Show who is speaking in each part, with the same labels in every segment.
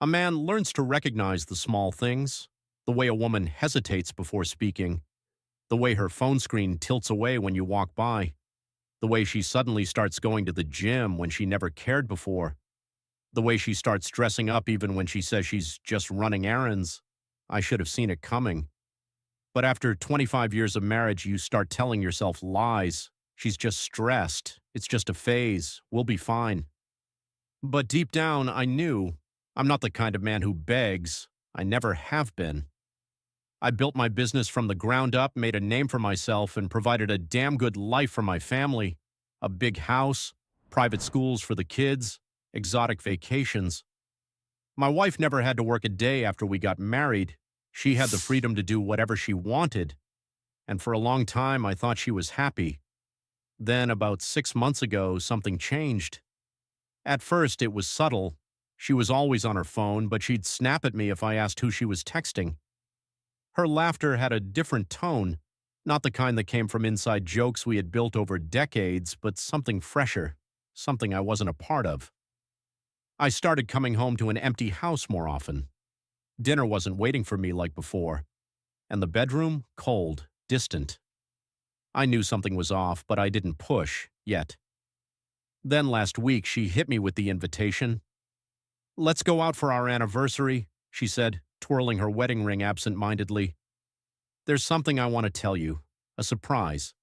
Speaker 1: A man learns to recognize the small things, the way a woman hesitates before speaking, the way her phone screen tilts away when you walk by, the way she suddenly starts going to the gym when she never cared before, the way she starts dressing up even when she says she's just running errands. I should have seen it coming. But after 25 years of marriage, you start telling yourself lies. She's just stressed. It's just a phase. We'll be fine. But deep down, I knew I'm not the kind of man who begs. I never have been. I built my business from the ground up, made a name for myself, and provided a damn good life for my family. A big house, private schools for the kids, exotic vacations. My wife never had to work a day after we got married. She had the freedom to do whatever she wanted. And for a long time, I thought she was happy. Then, about 6 months ago, something changed. At first, it was subtle. She was always on her phone, but she'd snap at me if I asked who she was texting. Her laughter had a different tone, not the kind that came from inside jokes we had built over decades, but something fresher, something I wasn't a part of. I started coming home to an empty house more often. Dinner wasn't waiting for me like before, and the bedroom, cold, distant. I knew something was off, but I didn't push, yet. Then last week, she hit me with the invitation. "Let's go out for our anniversary," she said, twirling her wedding ring absent-mindedly. "There's something I want to tell you, a surprise."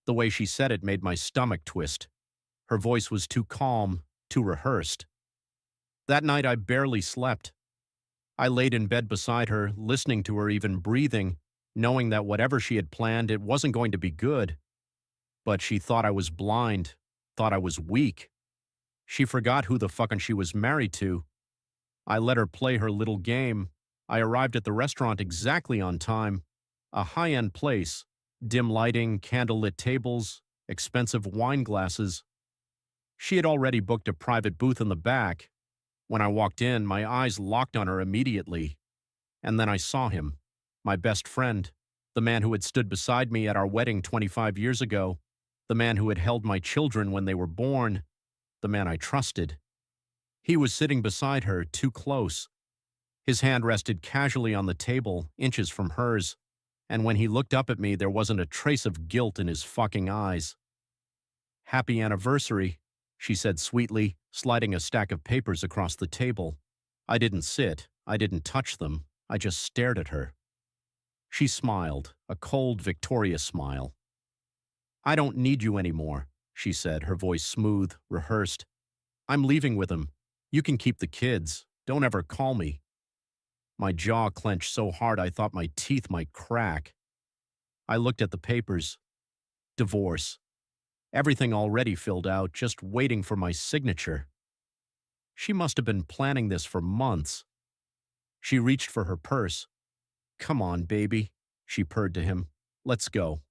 Speaker 1: The way she said it made my stomach twist. Her voice was too calm, too rehearsed. That night I barely slept. I laid in bed beside her, listening to her even breathing, knowing that whatever she had planned, it wasn't going to be good. But she thought I was blind, thought I was weak. She forgot who the fucking she was married to. I let her play her little game. I arrived at the restaurant exactly on time. A high-end place, dim lighting, candlelit tables, expensive wine glasses. She had already booked a private booth in the back. When I walked in, my eyes locked on her immediately. And then I saw him, my best friend, the man who had stood beside me at our wedding 25 years ago, the man who had held my children when they were born, the man I trusted. He was sitting beside her, too close. His hand rested casually on the table, inches from hers, and when he looked up at me, there wasn't a trace of guilt in his fucking eyes. "Happy anniversary," she said sweetly, sliding a stack of papers across the table. I didn't sit. I didn't touch them. I just stared at her. She smiled, a cold, victorious smile. "I don't need you anymore," she said, her voice smooth, rehearsed. "I'm leaving with him. You can keep the kids. Don't ever call me." My jaw clenched so hard I thought my teeth might crack. I looked at the papers. Divorce. Everything already filled out, just waiting for my signature. She must have been planning this for months. She reached for her purse. "Come on, baby," she purred to him. "Let's go."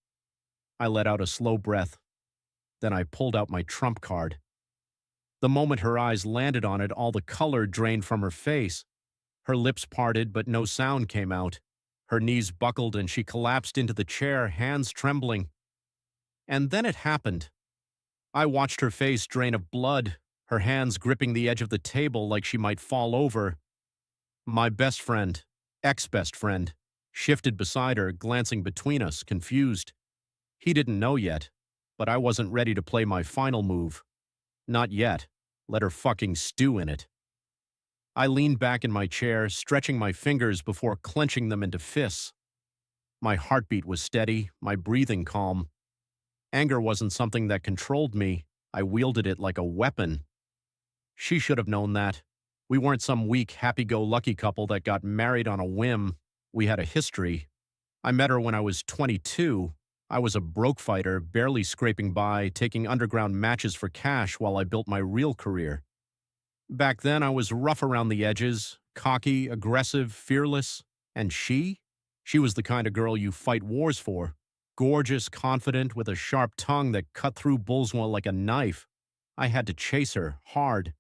Speaker 1: I let out a slow breath. Then I pulled out my trump card. The moment her eyes landed on it, all the color drained from her face. Her lips parted, but no sound came out. Her knees buckled and she collapsed into the chair, hands trembling. And then it happened. I watched her face drain of blood, her hands gripping the edge of the table like she might fall over. My best friend, ex-best friend, shifted beside her, glancing between us, confused. He didn't know yet, but I wasn't ready to play my final move. Not yet. Let her fucking stew in it. I leaned back in my chair, stretching my fingers before clenching them into fists. My heartbeat was steady, my breathing calm. Anger wasn't something that controlled me. I wielded it like a weapon. She should have known that. We weren't some weak, happy-go-lucky couple that got married on a whim. We had a history. I met her when I was 22. I was a broke fighter, barely scraping by, taking underground matches for cash while I built my real career. Back then, I was rough around the edges, cocky, aggressive, fearless. And she? She was the kind of girl you fight wars for. Gorgeous, confident, with a sharp tongue that cut through bullseye like a knife. I had to chase her, hard.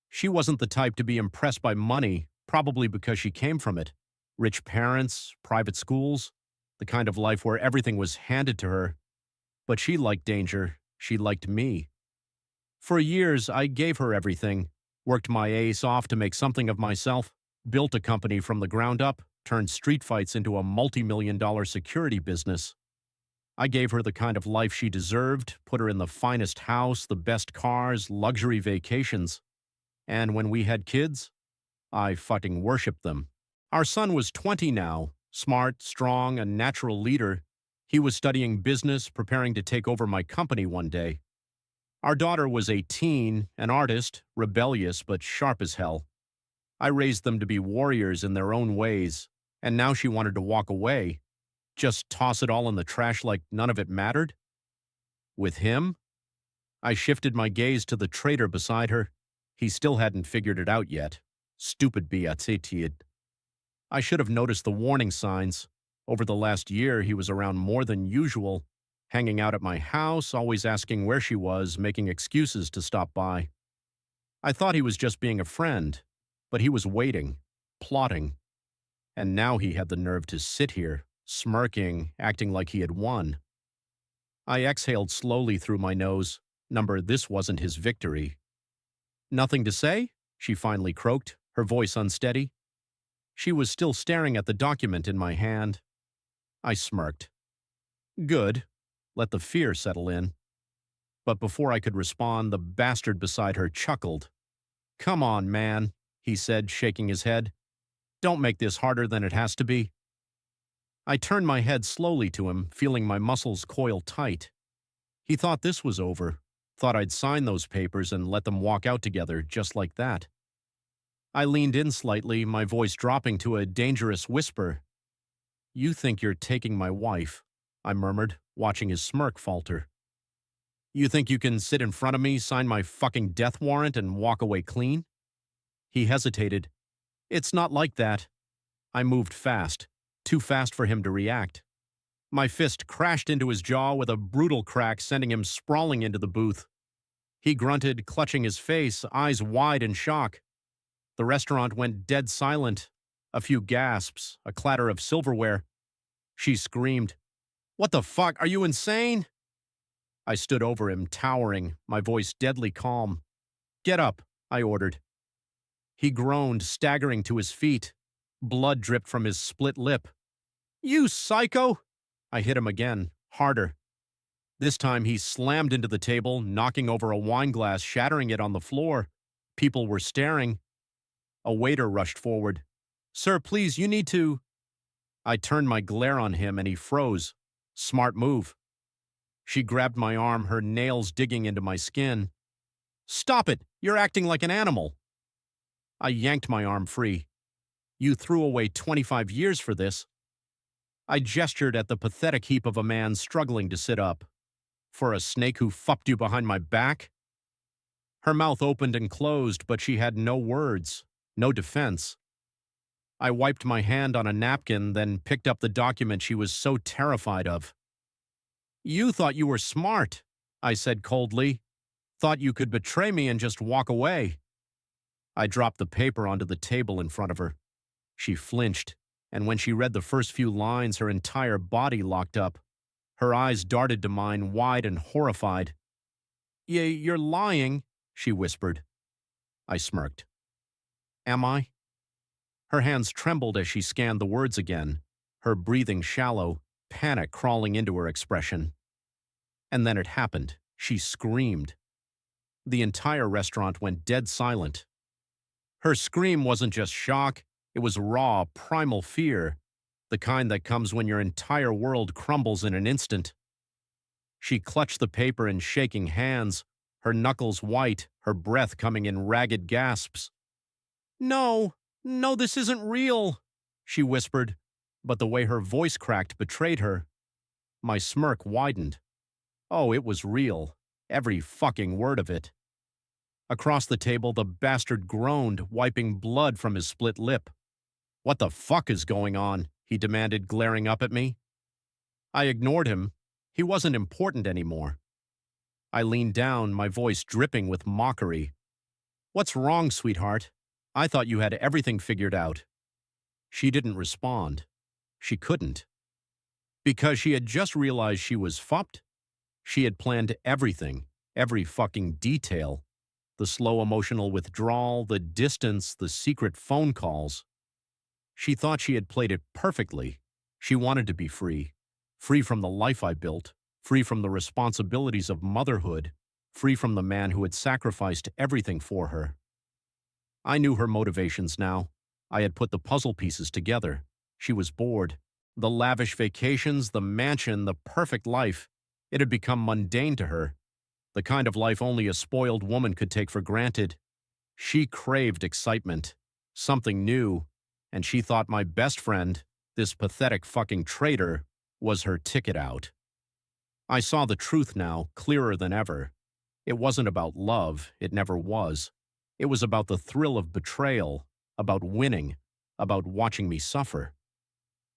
Speaker 1: She wasn't the type to be impressed by money, probably because she came from it. Rich parents, private schools, the kind of life where everything was handed to her. But she liked danger. She liked me. For years, I gave her everything. Worked my ace off to make something of myself, built a company from the ground up, turned street fights into a multi-million-dollar security business. I gave her the kind of life she deserved, put her in the finest house, the best cars, luxury vacations. And when we had kids, I fucking worshipped them. Our son was 20 now, smart, strong, a natural leader. He was studying business, preparing to take over my company one day. Our daughter was 18, an artist, rebellious but sharp as hell. I raised them to be warriors in their own ways, and now she wanted to walk away, just toss it all in the trash like none of it mattered? With him? I shifted my gaze to the traitor beside her. He still hadn't figured it out yet. Stupid biatsetid. I should have noticed the warning signs. Over the last year, he was around more than usual, hanging out at my house, always asking where she was, making excuses to stop by. I thought he was just being a friend, but he was waiting, plotting. And now he had the nerve to sit here, smirking, acting like he had won. I exhaled slowly through my nose. This wasn't his victory. Nothing to say? She finally croaked, her voice unsteady. She was still staring at the document in my hand. I smirked. Good. Let the fear settle in. But before I could respond, the bastard beside her chuckled. Come on, man, he said, shaking his head. Don't make this harder than it has to be. I turned my head slowly to him, feeling my muscles coil tight. He thought this was over, thought I'd sign those papers and let them walk out together just like that. I leaned in slightly, my voice dropping to a dangerous whisper. You think you're taking my wife, I murmured, watching his smirk falter. You think you can sit in front of me, sign my fucking death warrant, and walk away clean? He hesitated. It's not like that. I moved fast, too fast for him to react. My fist crashed into his jaw with a brutal crack, sending him sprawling into the booth. He grunted, clutching his face, eyes wide in shock. The restaurant went dead silent. A few gasps, a clatter of silverware. She screamed, What the fuck? Are you insane? I stood over him, towering, my voice deadly calm. Get up, I ordered. He groaned, staggering to his feet. Blood dripped from his split lip. You psycho! I hit him again, harder. This time he slammed into the table, knocking over a wine glass, shattering it on the floor. People were staring. A waiter rushed forward. Sir, please, you need to... I turned my glare on him and he froze. Smart move. She grabbed my arm, her nails digging into my skin. Stop it! You're acting like an animal. I yanked my arm free. You threw away 25 years for this. I gestured at the pathetic heap of a man struggling to sit up. For a snake who fucked you behind my back? Her mouth opened and closed, but she had no words, no defense. I wiped my hand on a napkin, then picked up the document she was so terrified of. You thought you were smart, I said coldly. Thought you could betray me and just walk away. I dropped the paper onto the table in front of her. She flinched, and when she read the first few lines, her entire body locked up. Her eyes darted to mine, wide and horrified. You're lying, she whispered. I smirked. Am I? Her hands trembled as she scanned the words again, her breathing shallow, panic crawling into her expression. And then it happened. She screamed. The entire restaurant went dead silent. Her scream wasn't just shock, it was raw, primal fear, the kind that comes when your entire world crumbles in an instant. She clutched the paper in shaking hands, her knuckles white, her breath coming in ragged gasps. No, this isn't real, she whispered, but the way her voice cracked betrayed her. My smirk widened. Oh, it was real, every fucking word of it. Across the table, the bastard groaned, wiping blood from his split lip. What the fuck is going on? He demanded, glaring up at me. I ignored him. He wasn't important anymore. I leaned down, my voice dripping with mockery. What's wrong, sweetheart? I thought you had everything figured out. She didn't respond. She couldn't. Because she had just realized she was fucked. She had planned everything, every fucking detail. The slow emotional withdrawal, the distance, the secret phone calls. She thought she had played it perfectly. She wanted to be free. Free from the life I built. Free from the responsibilities of motherhood. Free from the man who had sacrificed everything for her. I knew her motivations now. I had put the puzzle pieces together. She was bored. The lavish vacations, the mansion, the perfect life. It had become mundane to her. The kind of life only a spoiled woman could take for granted. She craved excitement. Something new. And she thought my best friend, this pathetic fucking traitor, was her ticket out. I saw the truth now, clearer than ever. It wasn't about love. It never was. It was about the thrill of betrayal, about winning, about watching me suffer.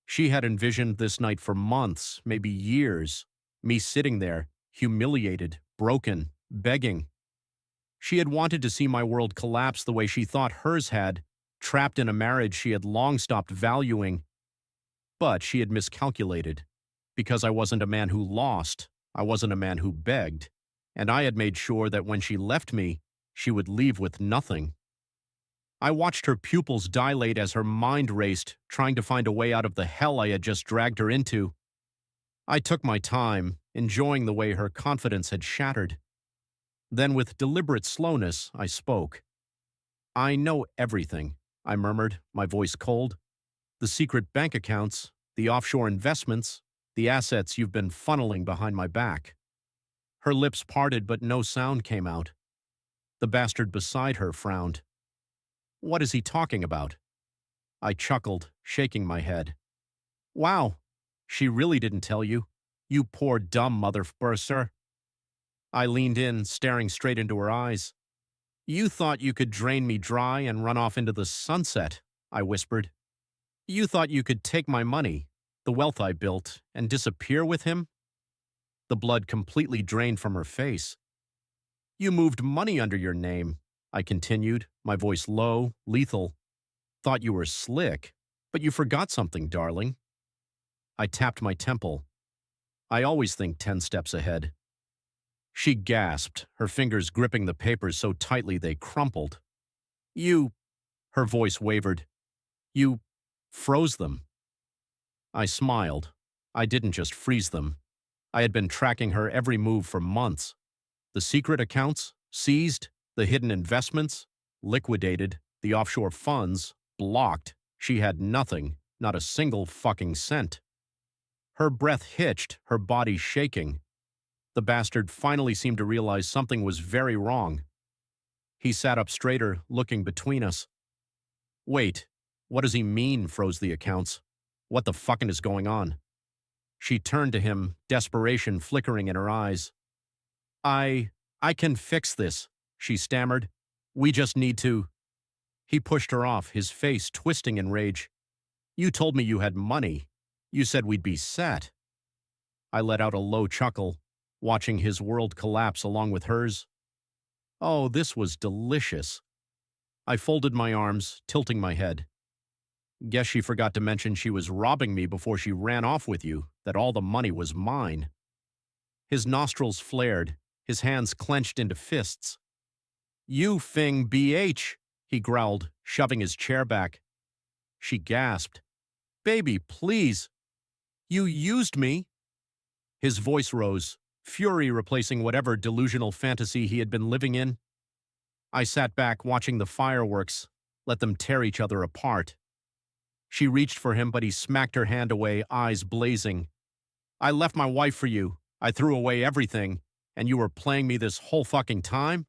Speaker 1: She had envisioned this night for months, maybe years, me sitting there, humiliated, broken, begging. She had wanted to see my world collapse the way she thought hers had, trapped in a marriage she had long stopped valuing. But she had miscalculated. Because I wasn't a man who lost, I wasn't a man who begged, and I had made sure that when she left me, she would leave with nothing. I watched her pupils dilate as her mind raced, trying to find a way out of the hell I had just dragged her into. I took my time, enjoying the way her confidence had shattered. Then with deliberate slowness, I spoke. "I know everything," I murmured, my voice cold. "The secret bank accounts, the offshore investments, the assets you've been funneling behind my back." Her lips parted, but no sound came out. The bastard beside her frowned. "What is he talking about?" I chuckled, shaking my head. "Wow, she really didn't tell you. You poor dumb motherfucker." I leaned in, staring straight into her eyes. "You thought you could drain me dry and run off into the sunset," I whispered. "You thought you could take my money, the wealth I built, and disappear with him?" The blood completely drained from her face. "You moved money under your name," I continued, my voice low, lethal. "Thought you were slick, but you forgot something, darling." I tapped my temple. I always think 10 steps ahead. She gasped, her fingers gripping the papers so tightly they crumpled. "You," her voice wavered, "you froze them." I smiled. I didn't just freeze them. I had been tracking her every move for months. The secret accounts, seized, the hidden investments, liquidated, the offshore funds, blocked. She had nothing, not a single fucking cent. Her breath hitched, her body shaking. The bastard finally seemed to realize something was very wrong. He sat up straighter, looking between us. "Wait, what does he mean, froze the accounts? What the fucking is going on?" She turned to him, desperation flickering in her eyes. I can fix this," she stammered. "We just need to—" He pushed her off, his face twisting in rage. "You told me you had money. You said we'd be set." I let out a low chuckle, watching his world collapse along with hers. Oh, this was delicious. I folded my arms, tilting my head. "Guess she forgot to mention she was robbing me before she ran off with you, that all the money was mine." His nostrils flared, his hands clenched into fists. "You fing BH," he growled, shoving his chair back. She gasped. "Baby, please. You used me." His voice rose, fury replacing whatever delusional fantasy he had been living in. I sat back watching the fireworks, let them tear each other apart. She reached for him, but he smacked her hand away, eyes blazing. "I left my wife for you. I threw away everything, and you were playing me this whole fucking time?"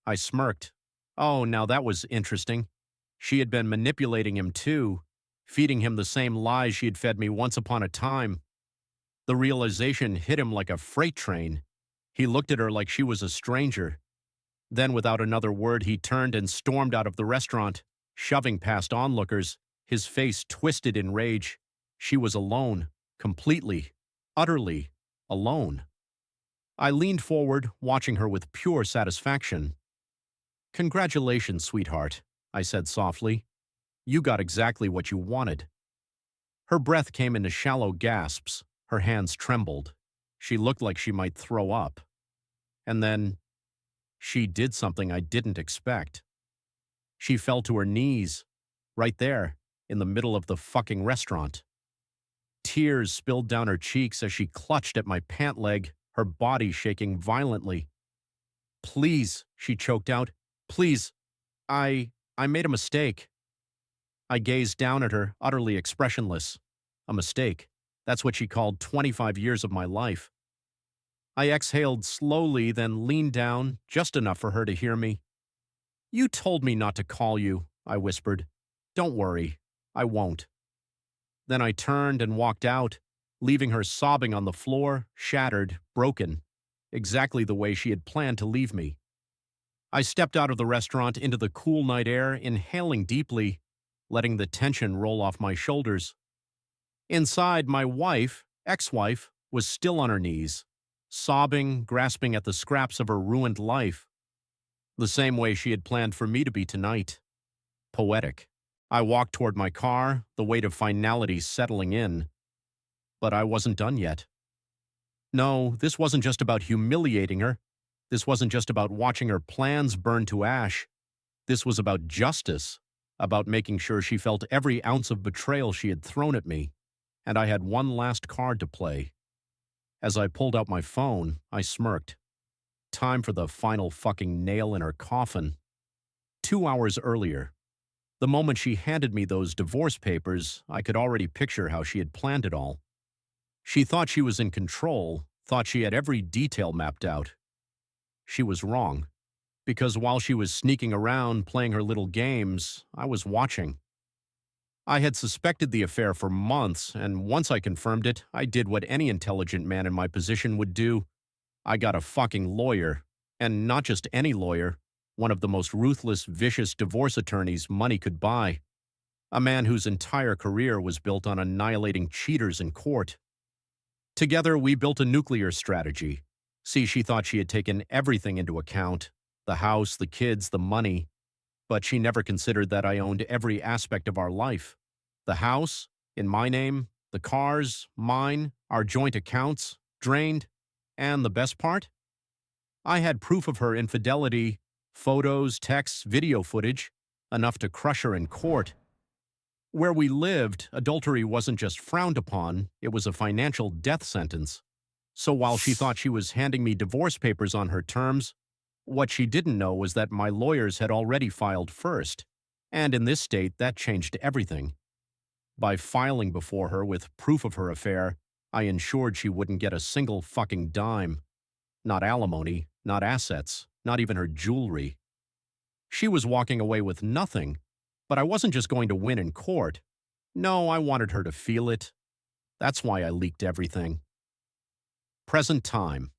Speaker 1: I smirked. Oh, now that was interesting. She had been manipulating him too, feeding him the same lies she had fed me once upon a time. The realization hit him like a freight train. He looked at her like she was a stranger. Then, without another word, he turned and stormed out of the restaurant, shoving past onlookers, his face twisted in rage. She was alone, completely, utterly alone. I leaned forward, watching her with pure satisfaction. "Congratulations, sweetheart," I said softly. "You got exactly what you wanted." Her breath came into shallow gasps. Her hands trembled. She looked like she might throw up. And then She did something I didn't expect. She fell to her knees, right there, in the middle of the fucking restaurant. Tears spilled down her cheeks as she clutched at my pant leg, her body shaking violently. "Please," she choked out. "Please, I made a mistake." I gazed down at her, utterly expressionless. A mistake. That's what she called 25 years of my life. I exhaled slowly, then leaned down, just enough for her to hear me. "You told me not to call you," I whispered. "Don't worry, I won't." Then I turned and walked out, leaving her sobbing on the floor, shattered, broken, exactly the way she had planned to leave me. I stepped out of the restaurant into the cool night air, inhaling deeply, letting the tension roll off my shoulders. Inside, my wife, ex-wife, was still on her knees, sobbing, grasping at the scraps of her ruined life, the same way she had planned for me to be tonight. Poetic. I walked toward my car, the weight of finality settling in. But I wasn't done yet. No, this wasn't just about humiliating her. This wasn't just about watching her plans burn to ash. This was about justice, about making sure she felt every ounce of betrayal she had thrown at me. And I had one last card to play. As I pulled out my phone, I smirked. Time for the final fucking nail in her coffin. 2 hours earlier, the moment she handed me those divorce papers, I could already picture how she had planned it all. She thought she was in control, thought she had every detail mapped out. She was wrong, because while she was sneaking around playing her little games, I was watching. I had suspected the affair for months, and once I confirmed it, I did what any intelligent man in my position would do. I got a fucking lawyer, and not just any lawyer, one of the most ruthless, vicious divorce attorneys money could buy. A man whose entire career was built on annihilating cheaters in court. Together, we built a nuclear strategy. See, she thought she had taken everything into account, the house, the kids, the money, but she never considered that I owned every aspect of our life. The house, in my name, the cars, mine, our joint accounts, drained, and the best part? I had proof of her infidelity, photos, texts, video footage, enough to crush her in court. Where we lived, adultery wasn't just frowned upon, it was a financial death sentence. So while she thought she was handing me divorce papers on her terms, what she didn't know was that my lawyers had already filed first. And in this state, that changed everything. By filing before her with proof of her affair, I ensured she wouldn't get a single fucking dime. Not alimony, not assets, not even her jewelry. She was walking away with nothing, but I wasn't just going to win in court. No, I wanted her to feel it. That's why I leaked everything. Present time.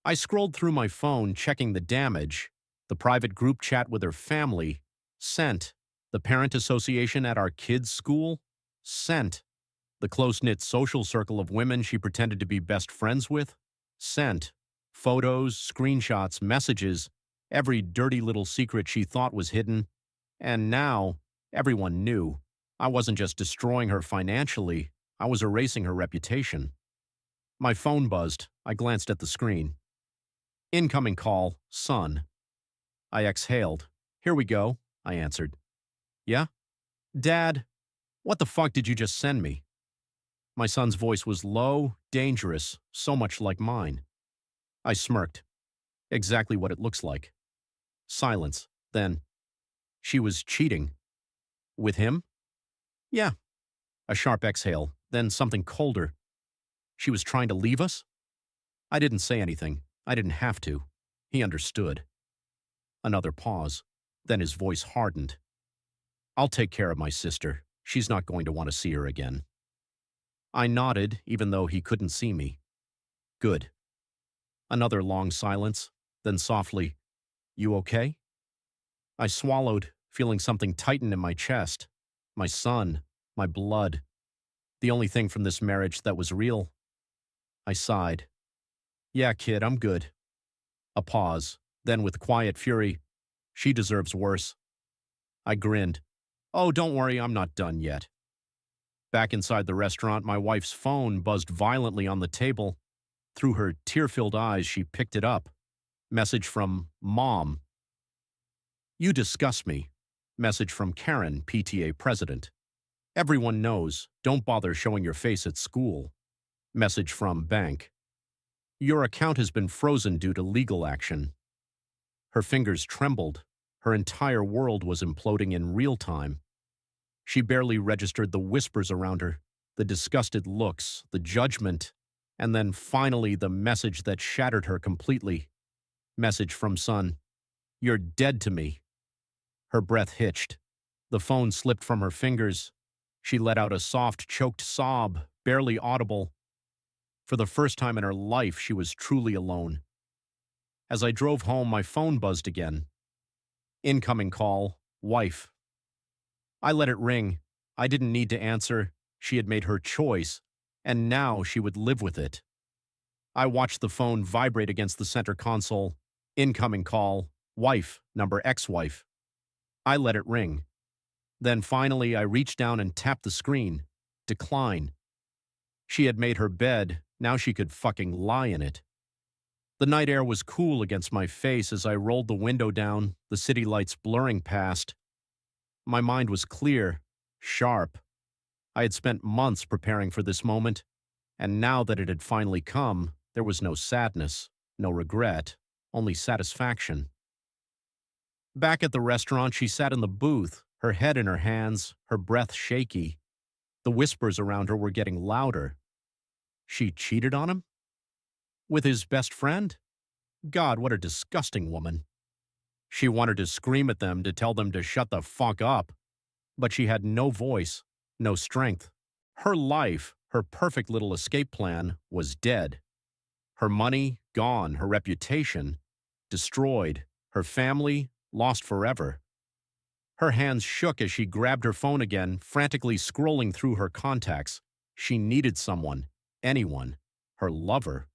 Speaker 1: I scrolled through my phone, checking the damage, the private group chat with her family, sent, the parent association at our kids' school, sent, the close-knit social circle of women she pretended to be best friends with, sent, photos, screenshots, messages, every dirty little secret she thought was hidden. And now, everyone knew. I wasn't just destroying her financially, I was erasing her reputation. My phone buzzed. I glanced at the screen. Incoming call, son. I exhaled. "Here we go," I answered. "Yeah? Dad, what the fuck did you just send me?" My son's voice was low, dangerous, so much like mine. I smirked. Exactly what it looks like. Silence. Then, "She was cheating." "With him?" "Yeah." A sharp exhale, then something colder. "She was trying to leave us?" I didn't say anything. I didn't have to. He understood. Another pause. Then his voice hardened. "I'll take care of my sister. She's not going to want to see her again." I nodded, even though he couldn't see me. "Good." Another long silence, then softly, "You okay?" I swallowed, feeling something tighten in my chest. My son, my blood. The only thing from this marriage that was real. I sighed. "Yeah, kid, I'm good." A pause, then with quiet fury, "She deserves worse." I grinned. "Oh, don't worry, I'm not done yet." Back inside the restaurant, my wife's phone buzzed violently on the table. Through her tear-filled eyes, she picked it up. Message from Mom. You disgust me. Message from Karen, PTA president. Everyone knows. Don't bother showing your face at school. Message from Bank. Your account has been frozen due to legal action. Her fingers trembled. Her entire world was imploding in real time. She barely registered the whispers around her, the disgusted looks, the judgment, and then finally the message that shattered her completely. Message from son. You're dead to me. Her breath hitched. The phone slipped from her fingers. She let out a soft, choked sob, barely audible. For the first time in her life, she was truly alone. As I drove home, my phone buzzed again. Incoming call, wife. I let it ring. I didn't need to answer. She had made her choice, and now she would live with it. I watched the phone vibrate against the center console. Incoming call, wife, number ex-wife. I let it ring. Then finally, I reached down and tapped the screen. Decline. She had made her bed. Now she could fucking lie in it. The night air was cool against my face as I rolled the window down, the city lights blurring past. My mind was clear, sharp. I had spent months preparing for this moment, and now that it had finally come, there was no sadness, no regret, only satisfaction. Back at the restaurant, she sat in the booth, her head in her hands, her breath shaky. The whispers around her were getting louder. She cheated on him? With his best friend? God, what a disgusting woman. She wanted to scream at them, to tell them to shut the fuck up. But she had no voice, no strength. Her life, her perfect little escape plan, was dead. Her money, gone. Her reputation, destroyed. Her family, lost forever. Her hands shook as she grabbed her phone again, frantically scrolling through her contacts. She needed someone, anyone, her lover.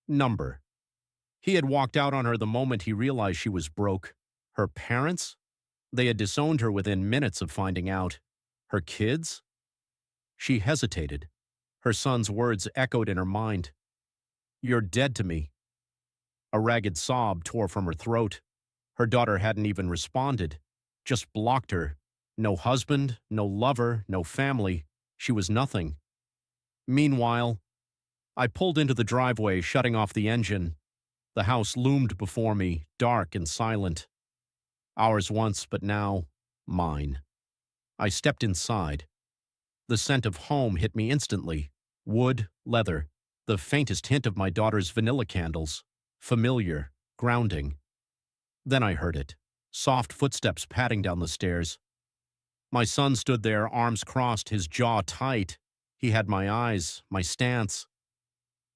Speaker 1: Number. He had walked out on her the moment he realized she was broke. Her parents? They had disowned her within minutes of finding out. Her kids? She hesitated. Her son's words echoed in her mind. You're dead to me. A ragged sob tore from her throat. Her daughter hadn't even responded, just blocked her. No husband, no lover, no family. She was nothing. Meanwhile, I pulled into the driveway, shutting off the engine. The house loomed before me, dark and silent. Ours once, but now, mine. I stepped inside. The scent of home hit me instantly. Wood, leather, the faintest hint of my daughter's vanilla candles. Familiar, grounding. Then I heard it. Soft footsteps padding down the stairs. My son stood there, arms crossed, his jaw tight. He had my eyes, my stance.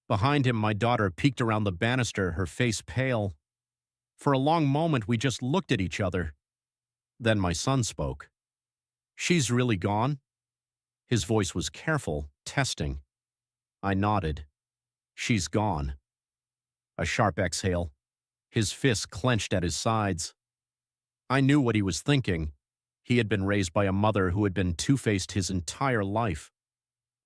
Speaker 1: Behind him, my daughter peeked around the banister, her face pale. For a long moment, we just looked at each other. Then my son spoke. She's really gone? His voice was careful, testing. I nodded. She's gone. A sharp exhale. His fists clenched at his sides. I knew what he was thinking. He had been raised by a mother who had been two-faced his entire life.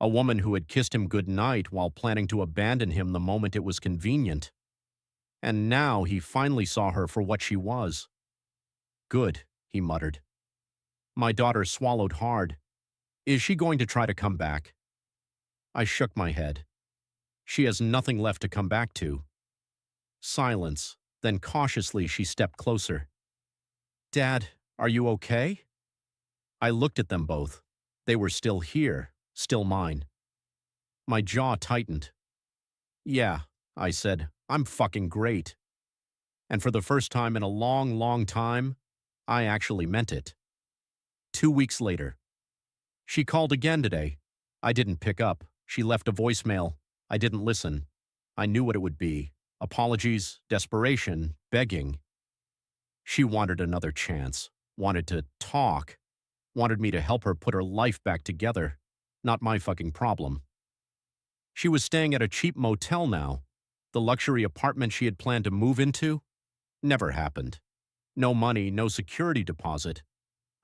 Speaker 1: A woman who had kissed him goodnight while planning to abandon him the moment it was convenient. And now he finally saw her for what she was. Good, he muttered. My daughter swallowed hard. Is she going to try to come back? I shook my head. She has nothing left to come back to. Silence, then cautiously she stepped closer. Dad, are you okay? I looked at them both. They were still here, still mine. My jaw tightened. Yeah, I said, I'm fucking great. And for the first time in a long, long time, I actually meant it. 2 weeks later. She called again today. I didn't pick up. She left a voicemail. I didn't listen. I knew what it would be. Apologies, desperation, begging. She wanted another chance, wanted to talk, wanted me to help her put her life back together. Not my fucking problem. She was staying at a cheap motel now. The luxury apartment she had planned to move into never happened. No money, no security deposit.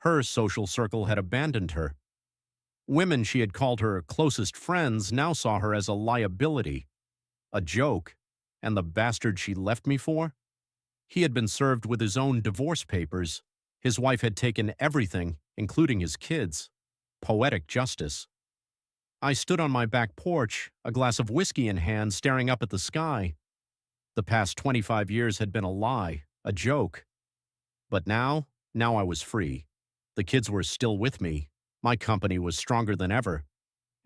Speaker 1: Her social circle had abandoned her. Women she had called her closest friends now saw her as a liability, a joke, And the bastard she left me for? He had been served with his own divorce papers. His wife had taken everything, including his kids. Poetic justice. I stood on my back porch, a glass of whiskey in hand, staring up at the sky. The past 25 years had been a lie, a joke. But now I was free. The kids were still with me. My company was stronger than ever.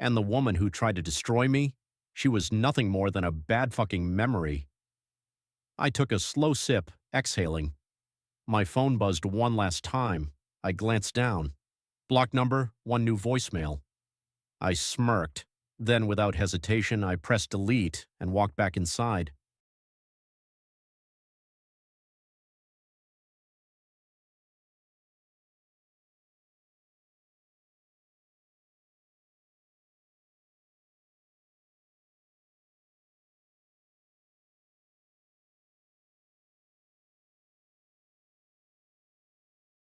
Speaker 1: And the woman who tried to destroy me, she was nothing more than a bad fucking memory. I took a slow sip, exhaling. My phone buzzed one last time. I glanced down. Block number, one new voicemail. I smirked. Then, without hesitation, I pressed delete and walked back inside.